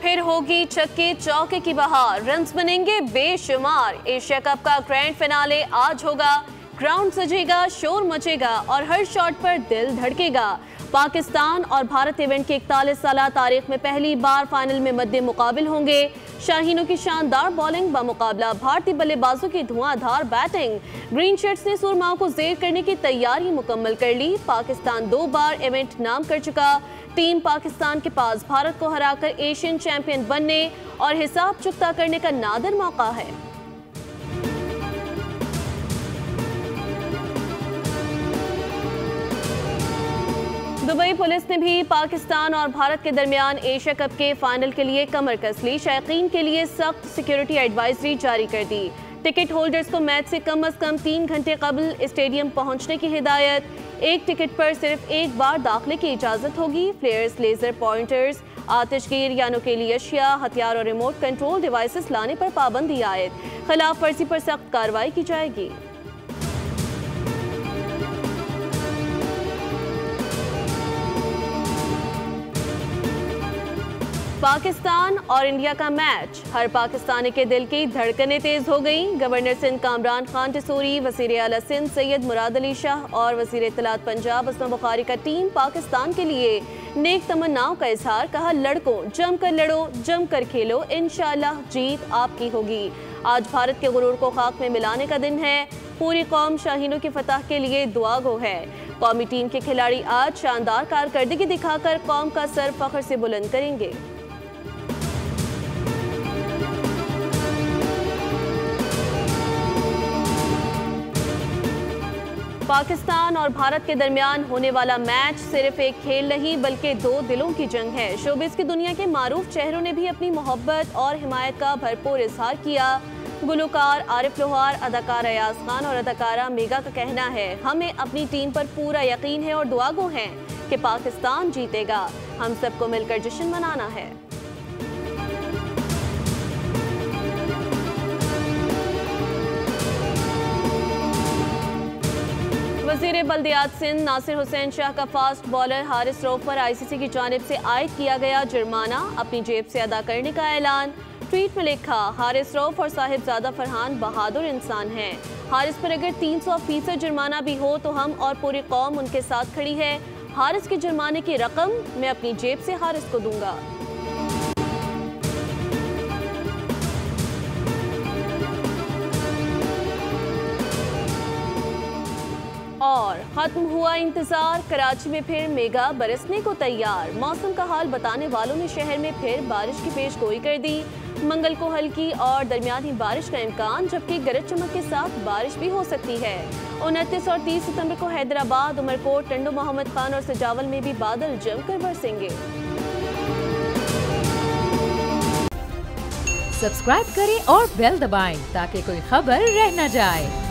फिर होगी छक्के चौके की बहार, रन्स बनेंगे बेशुमार। एशिया कप का ग्रैंड फिनाले आज होगा, ग्राउंड सजेगा, शोर मचेगा और हर शॉट पर दिल धड़केगा। पाकिस्तान और भारत इवेंट की 41 साल तारीख में पहली बार फाइनल में मद्दे मुकाबिल होंगे। शाहीनों की शानदार बॉलिंग बमुकाबला भारतीय बल्लेबाजों की धुआंधार बैटिंग। ग्रीन शर्ट्स ने सुरमाओं को जेर करने की तैयारी मुकम्मल कर ली। पाकिस्तान 2 बार इवेंट नाम कर चुका। टीम पाकिस्तान के पास भारत को हराकर एशियन चैंपियन बनने और हिसाब चुकता करने का नादिर मौका है। दुबई पुलिस ने भी पाकिस्तान और भारत के दरमियान एशिया कप के फाइनल के लिए कमर कस ली। शायकीन के लिए सख्त सिक्योरिटी एडवाइजरी जारी कर दी। टिकट होल्डर्स को मैच से कम 3 घंटे कबल स्टेडियम पहुंचने की हिदायत। एक टिकट पर सिर्फ एक बार दाखिले की इजाज़त होगी। फ्लेयर्स, लेजर पॉइंटर्स, आतिशगीर या नुकीली अशिया, हथियार और रिमोट कंट्रोल डिवाइसेस लाने पर पाबंदी आयद। खिलाफ वर्जी पर सख्त कार्रवाई की जाएगी। पाकिस्तान और इंडिया का मैच, हर पाकिस्तानी के दिल की धड़कनें तेज हो गई। गवर्नर सिंध कामरान खान टिसूरी, वज़ीर आला सिंध सैयद मुराद अली शाह और वज़ीर इत्तलात पंजाब अस्मा बुखारी का टीम पाकिस्तान के लिए नेक तमन्नाओं का इजहार। कहा, लड़कों जमकर लड़ो, जमकर खेलो, इंशाअल्लाह जीत आपकी होगी। आज भारत के गुरूर को खाक में मिलाने का दिन है। पूरी कौम शाहीनों की फतह के लिए दुआ गो है। कौमी टीम के खिलाड़ी आज शानदार कारकर्दगी दिखाकर कौम का सर फख्र से बुलंद करेंगे। पाकिस्तान और भारत के दरमियान होने वाला मैच सिर्फ एक खेल नहीं बल्कि 2 दिलों की जंग है। शोबिस की दुनिया के मारूफ चेहरों ने भी अपनी मोहब्बत और हिमायत का भरपूर इजहार किया। गुलकार आरिफ लोहार, अदाकार अयाज खान और अदाकारा मेगा का कहना है, हमें अपनी टीम पर पूरा यकीन है और दुआगो हैं कि पाकिस्तान जीतेगा। हम सबको मिलकर जश्न मनाना है। वज़ीर बल्दियात सिंध नासिर हुसैन शाह का फास्ट बॉलर हारिस रऊफ पर ICC की जानिब से आयद किया गया जुर्माना अपनी जेब से अदा करने का ऐलान। ट्वीट में लिखा, हारिस रऊफ और साहिबजादा फरहान बहादुर इंसान हैं। हारिस पर अगर 300% जुर्माना भी हो तो हम और पूरी कौम उनके साथ खड़ी है। हारिस के जुर्माने की रकम मैं अपनी जेब से हारिस को दूंगा। और खत्म हुआ इंतजार, कराची में फिर मेगा बरसने को तैयार। मौसम का हाल बताने वालों ने शहर में फिर बारिश की पेशगोई कर दी। मंगल को हल्की और दरमियानी बारिश का इम्कान, जबकि गरज चमक के साथ बारिश भी हो सकती है। 29 और 30 सितंबर को हैदराबाद, उमरकोट, टंडो मोहम्मद खान और सजावल में भी बादल जमकर बरसेंगे। सब्सक्राइब करें और बेल दबाएं ताकि कोई खबर रह न जाए।